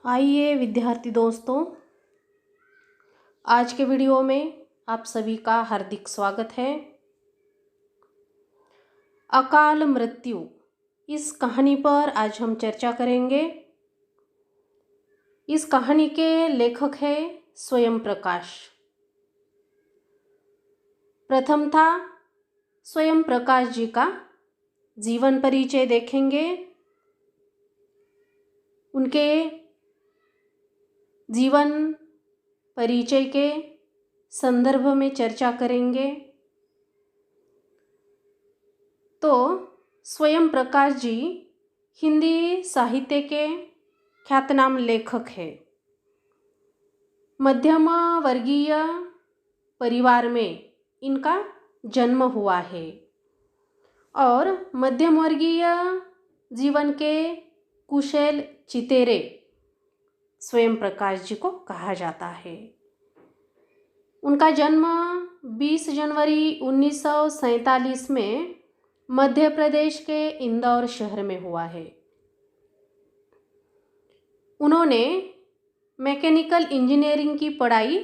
आइए विद्यार्थी दोस्तों, आज के वीडियो में आप सभी का हार्दिक स्वागत है। अकाल मृत्यु इस कहानी पर आज हम चर्चा करेंगे। इस कहानी के लेखक है स्वयं प्रकाश। प्रथम था स्वयं प्रकाश जी का जीवन परिचय देखेंगे, उनके जीवन परिचय के संदर्भ में चर्चा करेंगे। तो स्वयं प्रकाश जी हिंदी साहित्य के ख्यातनाम लेखक हैं। मध्यम वर्गीय परिवार में इनका जन्म हुआ है और मध्यम वर्गीय जीवन के कुशल चितेरे स्वयं प्रकाश जी को कहा जाता है। उनका जन्म 20 जनवरी 1947 में मध्य प्रदेश के इंदौर शहर में हुआ है। उन्होंने मैकेनिकल इंजीनियरिंग की पढ़ाई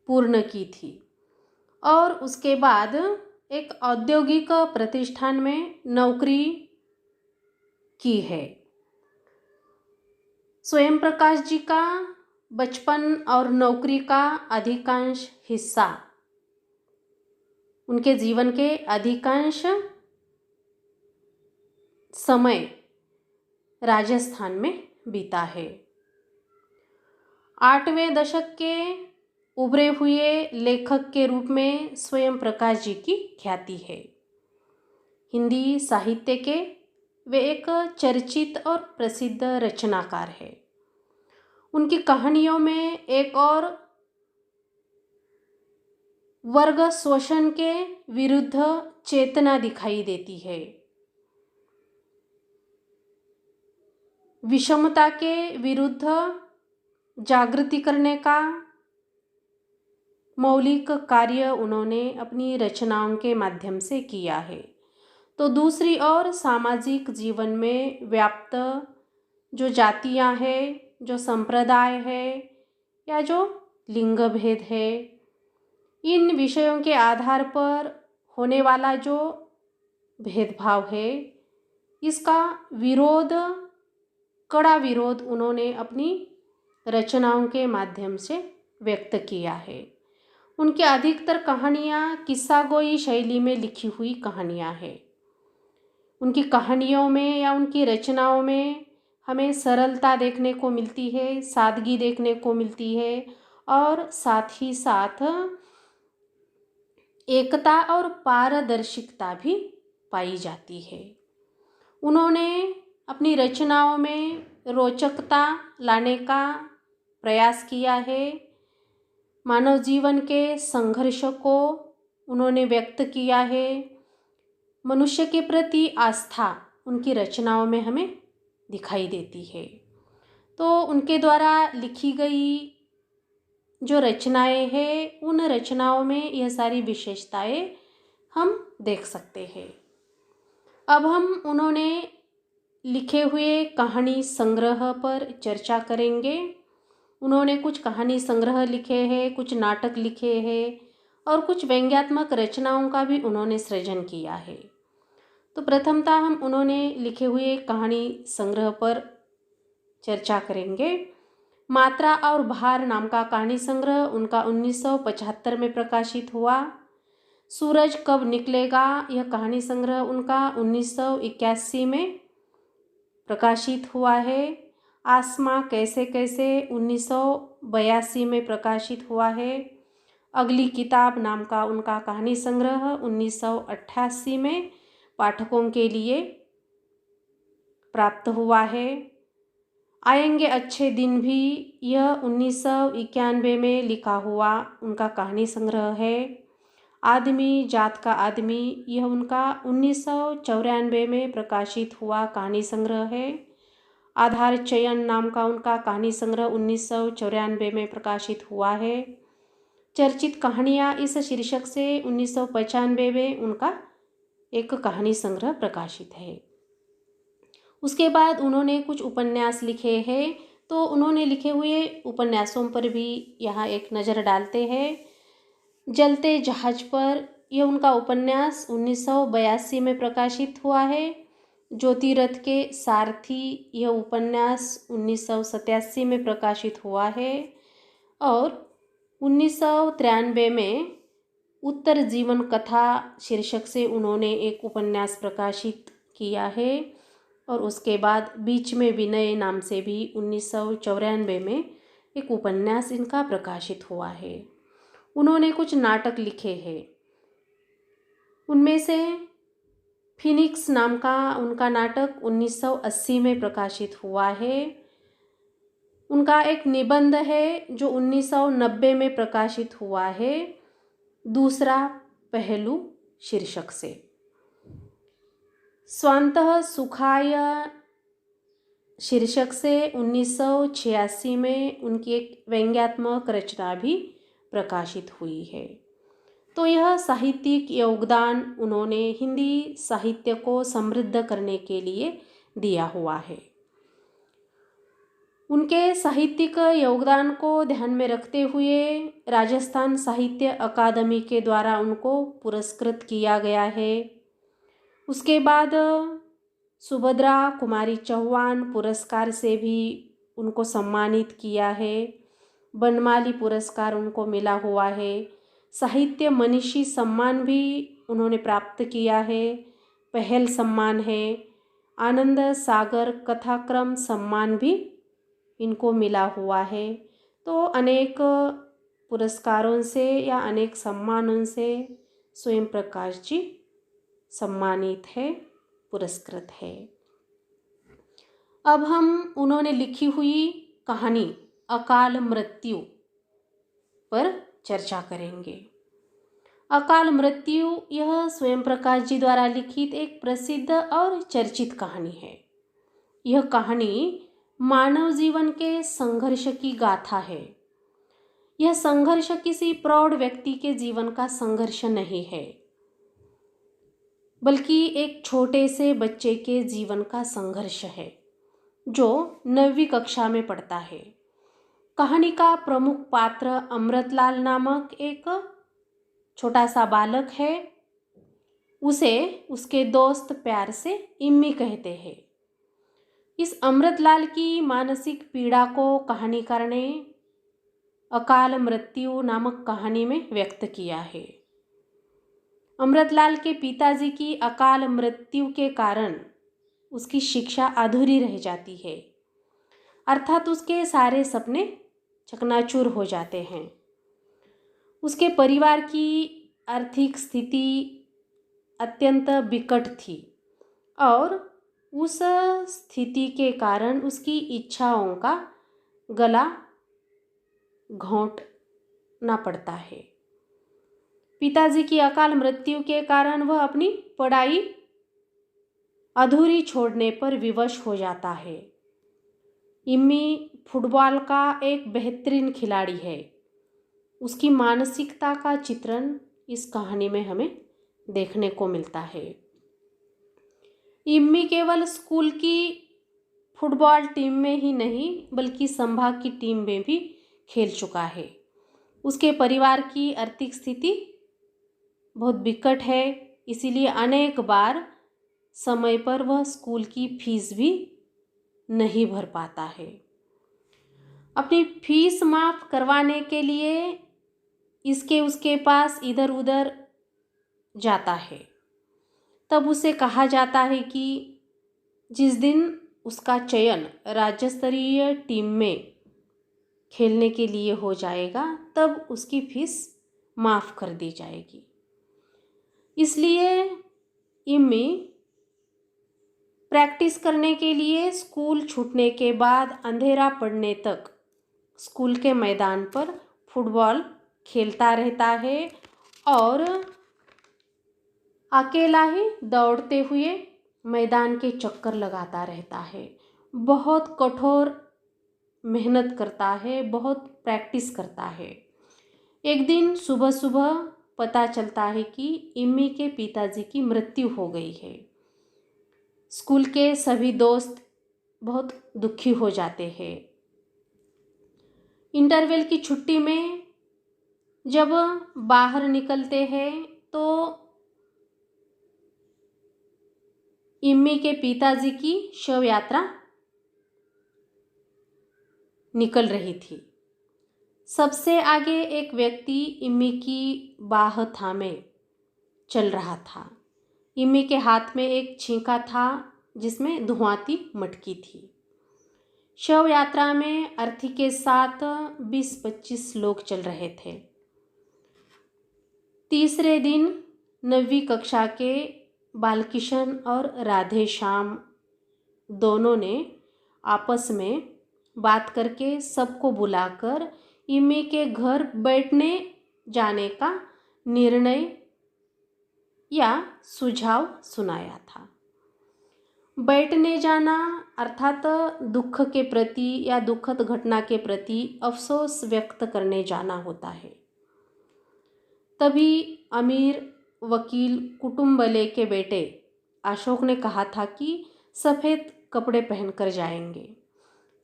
पूर्ण की थी और उसके बाद एक औद्योगिक प्रतिष्ठान में नौकरी की है। स्वयं प्रकाश जी का बचपन और नौकरी का अधिकांश हिस्सा, उनके जीवन के अधिकांश समय राजस्थान में बीता है। 8वें दशक के उभरे हुए लेखक के रूप में स्वयं प्रकाश जी की ख्याति है। हिंदी साहित्य के वे एक चर्चित और प्रसिद्ध रचनाकार है। उनकी कहानियों में एक और वर्ग शोषण के विरुद्ध चेतना दिखाई देती है। विषमता के विरुद्ध जागृति करने का मौलिक कार्य उन्होंने अपनी रचनाओं के माध्यम से किया है। तो दूसरी ओर सामाजिक जीवन में व्याप्त जो जातियां हैं, जो संप्रदाय है या जो लिंग भेद है, इन विषयों के आधार पर होने वाला जो भेदभाव है, इसका विरोध, कड़ा विरोध उन्होंने अपनी रचनाओं के माध्यम से व्यक्त किया है। उनकी अधिकतर कहानियाँ किस्सागोई शैली में लिखी हुई कहानियाँ हैं। उनकी कहानियों में या उनकी रचनाओं में हमें सरलता देखने को मिलती है, सादगी देखने को मिलती है और साथ ही साथ एकता और पारदर्शिता भी पाई जाती है। उन्होंने अपनी रचनाओं में रोचकता लाने का प्रयास किया है। मानव जीवन के संघर्ष को उन्होंने व्यक्त किया है। मनुष्य के प्रति आस्था उनकी रचनाओं में हमें दिखाई देती है। तो उनके द्वारा लिखी गई जो रचनाएं हैं, उन रचनाओं में यह सारी विशेषताएं हम देख सकते हैं। अब हम उन्होंने लिखे हुए कहानी संग्रह पर चर्चा करेंगे। उन्होंने कुछ कहानी संग्रह लिखे हैं, कुछ नाटक लिखे हैं और कुछ व्यंग्यात्मक रचनाओं का भी उन्होंने सृजन किया है। तो प्रथमतः हम उन्होंने लिखे हुए कहानी संग्रह पर चर्चा करेंगे। मात्रा और भार नाम का कहानी संग्रह उनका 1975 में प्रकाशित हुआ। सूरज कब निकलेगा यह कहानी संग्रह उनका 1981 में प्रकाशित हुआ है। आसमां कैसे कैसे 1982 में प्रकाशित हुआ है। अगली किताब नाम का उनका कहानी संग्रह 1988 में पाठकों के लिए प्राप्त हुआ है। आएंगे अच्छे दिन भी यह 1991 में लिखा हुआ उनका कहानी संग्रह है। आदमी जात का आदमी यह उनका 1994 में प्रकाशित हुआ कहानी संग्रह है। आधार चयन नाम का उनका कहानी संग्रह 1994 में प्रकाशित हुआ है। चर्चित कहानियाँ इस शीर्षक से 1995 में उनका एक कहानी संग्रह प्रकाशित है। उसके बाद उन्होंने कुछ उपन्यास लिखे हैं, तो उन्होंने लिखे हुए उपन्यासों पर भी यहाँ एक नज़र डालते हैं। जलते जहाज पर, यह उनका उपन्यास 1982 में प्रकाशित हुआ है। ज्योतिरथ के सारथी, यह उपन्यास 1987 में प्रकाशित हुआ है। और 1993 में उत्तर जीवन कथा शीर्षक से उन्होंने एक उपन्यास प्रकाशित किया है। और उसके बाद बीच में विनय नाम से भी 1994 में एक उपन्यास इनका प्रकाशित हुआ है। उन्होंने कुछ नाटक लिखे हैं, उनमें से फिनिक्स नाम का उनका नाटक 1980 में प्रकाशित हुआ है। उनका एक निबंध है जो 1990 में प्रकाशित हुआ है, दूसरा पहलू शीर्षक से। स्वान्तः सुखाय शीर्षक से 1986 में उनकी एक व्यंग्यात्मक रचना भी प्रकाशित हुई है। तो यह साहित्यिक योगदान उन्होंने हिंदी साहित्य को समृद्ध करने के लिए दिया हुआ है। उनके साहित्यिक योगदान को ध्यान में रखते हुए राजस्थान साहित्य अकादमी के द्वारा उनको पुरस्कृत किया गया है। उसके बाद सुभद्रा कुमारी चौहान पुरस्कार से भी उनको सम्मानित किया है। बनमाली पुरस्कार उनको मिला हुआ है। साहित्य मनीषी सम्मान भी उन्होंने प्राप्त किया है, पहल सम्मान है। आनंद सागर कथाक्रम सम्मान भी इनको मिला हुआ है। तो अनेक पुरस्कारों से या अनेक सम्मानों से स्वयं प्रकाश जी सम्मानित है, पुरस्कृत है। अब हम उन्होंने लिखी हुई कहानी अकाल मृत्यु पर चर्चा करेंगे। अकाल मृत्यु यह स्वयं प्रकाश जी द्वारा लिखित एक प्रसिद्ध और चर्चित कहानी है। यह कहानी मानव जीवन के संघर्ष की गाथा है। यह संघर्ष किसी प्रौढ़ व्यक्ति के जीवन का संघर्ष नहीं है, बल्कि एक छोटे से बच्चे के जीवन का संघर्ष है जो 9वीं कक्षा में पढ़ता है। कहानी का प्रमुख पात्र अमृतलाल नामक एक छोटा सा बालक है। उसे उसके दोस्त प्यार से इम्मी कहते हैं। इस अमृतलाल की मानसिक पीड़ा को कहानीकार ने अकाल मृत्यु नामक कहानी में व्यक्त किया है। अमृतलाल के पिताजी की अकाल मृत्यु के कारण उसकी शिक्षा अधूरी रह जाती है, अर्थात उसके सारे सपने चकनाचूर हो जाते हैं। उसके परिवार की आर्थिक स्थिति अत्यंत विकट थी और उस स्थिति के कारण उसकी इच्छाओं का गला घोंटना पड़ता है। पिताजी की अकाल मृत्यु के कारण वह अपनी पढ़ाई अधूरी छोड़ने पर विवश हो जाता है। इम्मी फुटबॉल का एक बेहतरीन खिलाड़ी है। उसकी मानसिकता का चित्रण इस कहानी में हमें देखने को मिलता है। इम्मी केवल स्कूल की फुटबॉल टीम में ही नहीं बल्कि संभाग की टीम में भी खेल चुका है। उसके परिवार की आर्थिक स्थिति बहुत विकट है, इसीलिए अनेक बार समय पर वह स्कूल की फीस भी नहीं भर पाता है। अपनी फीस माफ करवाने के लिए इसके उसके पास इधर उधर जाता है। तब उसे कहा जाता है कि जिस दिन उसका चयन राज्य स्तरीय टीम में खेलने के लिए हो जाएगा तब उसकी फीस माफ कर दी जाएगी। इसलिए इम्मी प्रैक्टिस करने के लिए स्कूल छूटने के बाद अंधेरा पड़ने तक स्कूल के मैदान पर फुटबॉल खेलता रहता है और अकेला ही दौड़ते हुए मैदान के चक्कर लगाता रहता है। बहुत कठोर मेहनत करता है, बहुत प्रैक्टिस करता है। एक दिन सुबह सुबह पता चलता है कि इम्मी के पिताजी की मृत्यु हो गई है। स्कूल के सभी दोस्त बहुत दुखी हो जाते हैं। इंटरवल की छुट्टी में जब बाहर निकलते हैं तो इम्मी के पिताजी की शव यात्रा निकल रही थी। सबसे आगे एक व्यक्ति इम्मी की बाह थामे चल रहा था। इम्मी के हाथ में एक छींका था जिसमें धुआंती मटकी थी। शव यात्रा में अर्थी के साथ 20-25 लोग चल रहे थे। तीसरे दिन 9वीं कक्षा के बालकिशन और राधे श्याम दोनों ने आपस में बात करके सबको बुलाकर इम्मी के घर बैठने जाने का निर्णय या सुझाव सुनाया था। बैठने जाना अर्थात दुख के प्रति या दुखद घटना के प्रति अफसोस व्यक्त करने जाना होता है। तभी अमीर वकील कुटुंबले के बेटे अशोक ने कहा था कि सफ़ेद कपड़े पहनकर जाएंगे,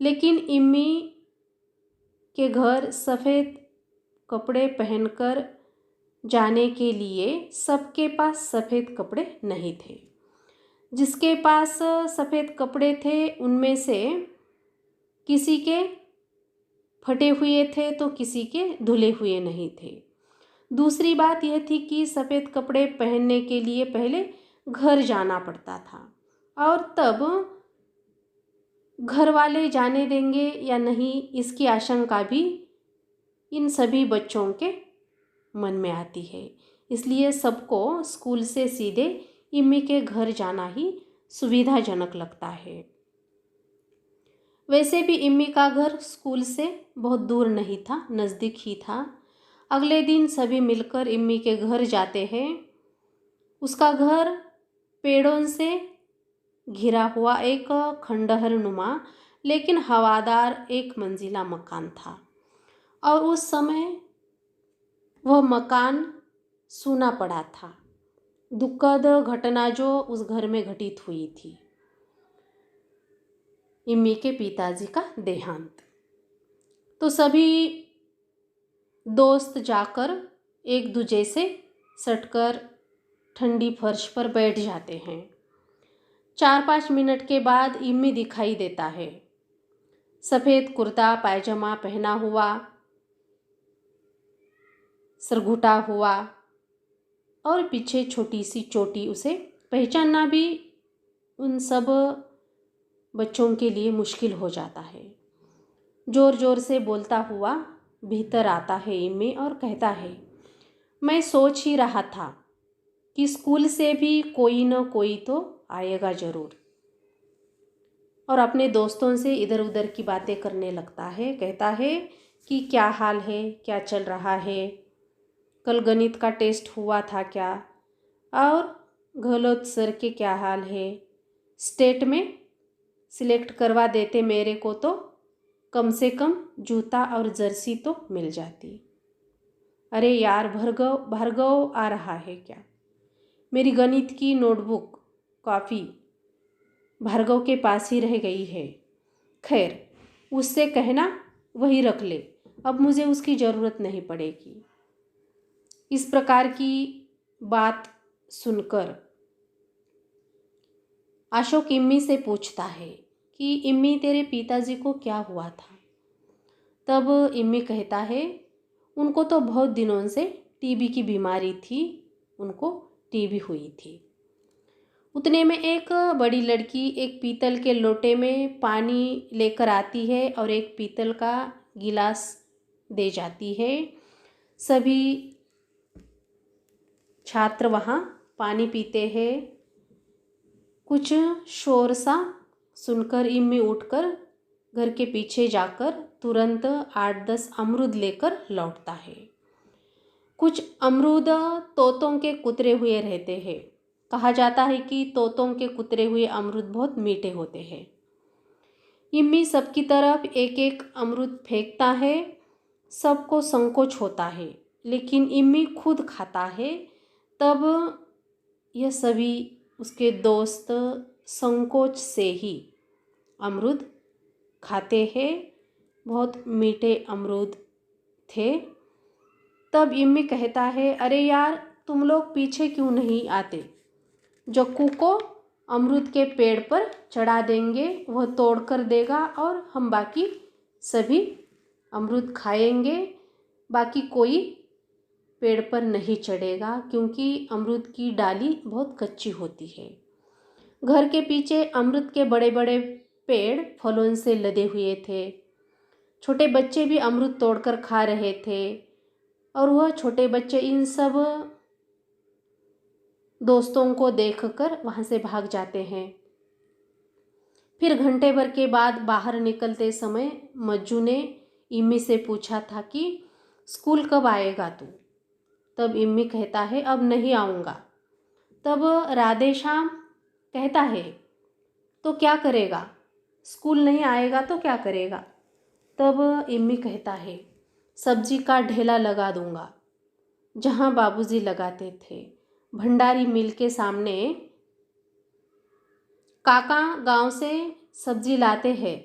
लेकिन इम्मी के घर सफ़ेद कपड़े पहनकर जाने के लिए सबके पास सफ़ेद कपड़े नहीं थे। जिसके पास सफ़ेद कपड़े थे उनमें से किसी के फटे हुए थे तो किसी के धुले हुए नहीं थे। दूसरी बात यह थी कि सफ़ेद कपड़े पहनने के लिए पहले घर जाना पड़ता था और तब घर वाले जाने देंगे या नहीं इसकी आशंका भी इन सभी बच्चों के मन में आती है। इसलिए सबको स्कूल से सीधे इम्मी के घर जाना ही सुविधाजनक लगता है। वैसे भी इम्मी का घर स्कूल से बहुत दूर नहीं था, नज़दीक ही था। अगले दिन सभी मिलकर इम्मी के घर जाते हैं। उसका घर पेड़ों से घिरा हुआ एक खंडहर नुमा लेकिन हवादार एक मंजिला मकान था और उस समय वह मकान सूना पड़ा था। दुखद घटना जो उस घर में घटित हुई थी, इम्मी के पिताजी का देहांत। तो सभी दोस्त जाकर एक दूजे से सटकर ठंडी फर्श पर बैठ जाते हैं। 4-5 मिनट के बाद इम्मी दिखाई देता है। सफ़ेद कुर्ता पायजामा पहना हुआ, सरघुटा हुआ और पीछे छोटी सी चोटी। उसे पहचानना भी उन सब बच्चों के लिए मुश्किल हो जाता है। ज़ोर ज़ोर से बोलता हुआ भीतर आता है इम्मी और कहता है, मैं सोच ही रहा था कि स्कूल से भी कोई न कोई तो आएगा ज़रूर। और अपने दोस्तों से इधर उधर की बातें करने लगता है। कहता है कि क्या हाल है, क्या चल रहा है, कल गणित का टेस्ट हुआ था क्या, और गहलोत सर के क्या हाल है, स्टेट में सिलेक्ट करवा देते मेरे को तो कम से कम जूता और जर्सी तो मिल जाती। अरे यार भार्गव आ रहा है क्या? मेरी गणित की नोटबुक कॉपी भार्गव के पास ही रह गई है। खैर उससे कहना वही रख ले, अब मुझे उसकी ज़रूरत नहीं पड़ेगी। इस प्रकार की बात सुनकर अशोक इम्मी से पूछता है कि इम्मी तेरे पिताजी को क्या हुआ था? तब इम्मी कहता है उनको तो बहुत दिनों से टीबी की बीमारी थी, उनको टीबी हुई थी। उतने में एक बड़ी लड़की एक पीतल के लोटे में पानी लेकर आती है और एक पीतल का गिलास दे जाती है। सभी छात्र वहाँ पानी पीते हैं। कुछ शोर सा सुनकर इम्मी उठकर घर के पीछे जाकर तुरंत 8-10 अमरूद लेकर लौटता है। कुछ अमरूद तोतों के कुतरे हुए रहते हैं। कहा जाता है कि तोतों के कुतरे हुए अमरूद बहुत मीठे होते हैं। इम्मी सबकी तरफ एक एक अमरूद फेंकता है। सबको संकोच होता है, लेकिन इम्मी खुद खाता है। तब यह सभी उसके दोस्त संकोच से ही अमरूद खाते हैं। बहुत मीठे अमरूद थे। तब इम्मी कहता है, अरे यार तुम लोग पीछे क्यों नहीं आते? जक्कू को अमरूद के पेड़ पर चढ़ा देंगे, वह तोड़ कर देगा और हम बाकी सभी अमरूद खाएंगे। बाकी कोई पेड़ पर नहीं चढ़ेगा क्योंकि अमरूद की डाली बहुत कच्ची होती है। घर के पीछे अमरूद के बड़े बड़े पेड़ फलों से लदे हुए थे। छोटे बच्चे भी अमरूद तोड़कर खा रहे थे और वह छोटे बच्चे इन सब दोस्तों को देखकर वहाँ से भाग जाते हैं। फिर घंटे भर के बाद बाहर निकलते समय मज्जू ने इम्मी से पूछा था कि स्कूल कब आएगा तू? तब इम्मी कहता है, अब नहीं आऊँगा। तब राधे श्याम कहता है, तो क्या करेगा? स्कूल नहीं आएगा तो क्या करेगा? तब इम्मी कहता है, सब्जी का ढेला लगा दूंगा जहाँ बाबूजी लगाते थे। भंडारी मिल के सामने काका गांव से सब्जी लाते हैं।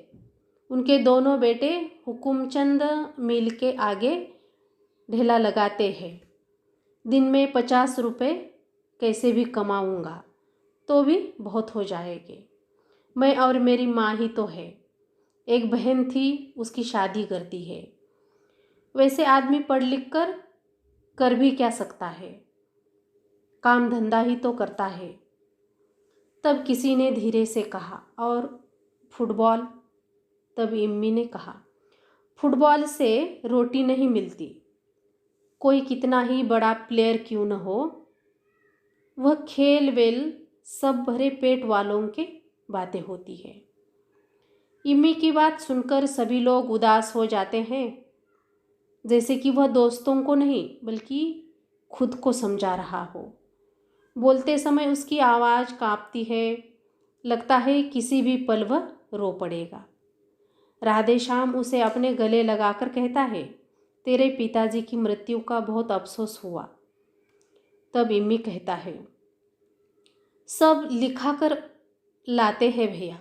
उनके दोनों बेटे हुकुमचंद मिल के आगे ढेला लगाते हैं। दिन में 50 रुपये कैसे भी कमाऊंगा तो भी बहुत हो जाएंगे। मैं और मेरी माँ ही तो है। एक बहन थी, उसकी शादी करती है। वैसे आदमी पढ़ लिख कर भी क्या सकता है? काम धंधा ही तो करता है। तब किसी ने धीरे से कहा, और फुटबॉल? तब इम्मी ने कहा, फुटबॉल से रोटी नहीं मिलती। कोई कितना ही बड़ा प्लेयर क्यों न हो, वह खेल वेल सब भरे पेट वालों के बातें होती है। इम्मी की बात सुनकर सभी लोग उदास हो जाते हैं, जैसे कि वह दोस्तों को नहीं बल्कि खुद को समझा रहा हो। बोलते समय उसकी आवाज़ कांपती है। लगता है किसी भी पल वह रो पड़ेगा। राधे श्याम उसे अपने गले लगाकर कहता है, तेरे पिताजी की मृत्यु का बहुत अफसोस हुआ। तब इम्मी कहता है, सब लिखा कर लाते हैं भैया,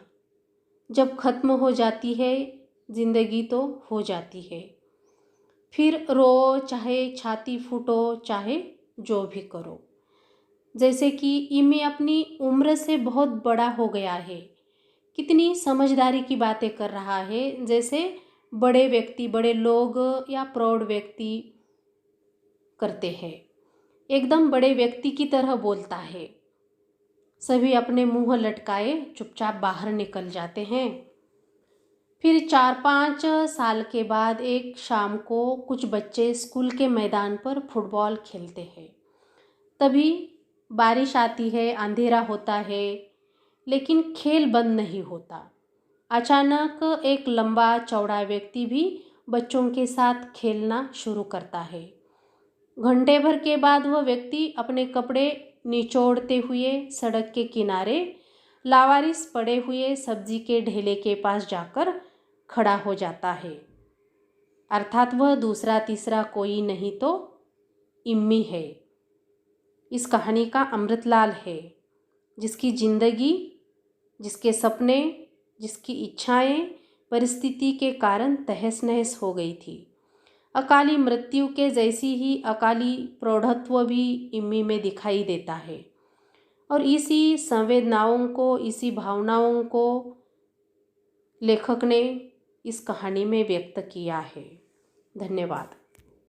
जब ख़त्म हो जाती है जिंदगी तो हो जाती है। फिर रो, चाहे छाती फूटो, चाहे जो भी करो। जैसे कि इम्मी अपनी उम्र से बहुत बड़ा हो गया है। कितनी समझदारी की बातें कर रहा है, जैसे बड़े व्यक्ति, बड़े लोग या प्रौढ़ व्यक्ति करते हैं। एकदम बड़े व्यक्ति की तरह बोलता है। सभी अपने मुंह लटकाए चुपचाप बाहर निकल जाते हैं। फिर 4-5 साल के बाद एक शाम को कुछ बच्चे स्कूल के मैदान पर फुटबॉल खेलते हैं। तभी बारिश आती है, अंधेरा होता है, लेकिन खेल बंद नहीं होता। अचानक एक लंबा चौड़ा व्यक्ति भी बच्चों के साथ खेलना शुरू करता है। घंटे भर के बाद वह व्यक्ति अपने कपड़े निचोड़ते हुए सड़क के किनारे लावारिस पड़े हुए सब्जी के ढेले के पास जाकर खड़ा हो जाता है। अर्थात वह दूसरा तीसरा कोई नहीं तो इम्मी है। इस कहानी का अमृतलाल है, जिसकी जिंदगी, जिसके सपने, जिसकी इच्छाएं परिस्थिति के कारण तहस नहस हो गई थी। अकाली मृत्यु के जैसी ही अकाली प्रौढ़त्व भी इम्मी में दिखाई देता है और इसी संवेदनाओं को, इसी भावनाओं को लेखक ने इस कहानी में व्यक्त किया है। धन्यवाद।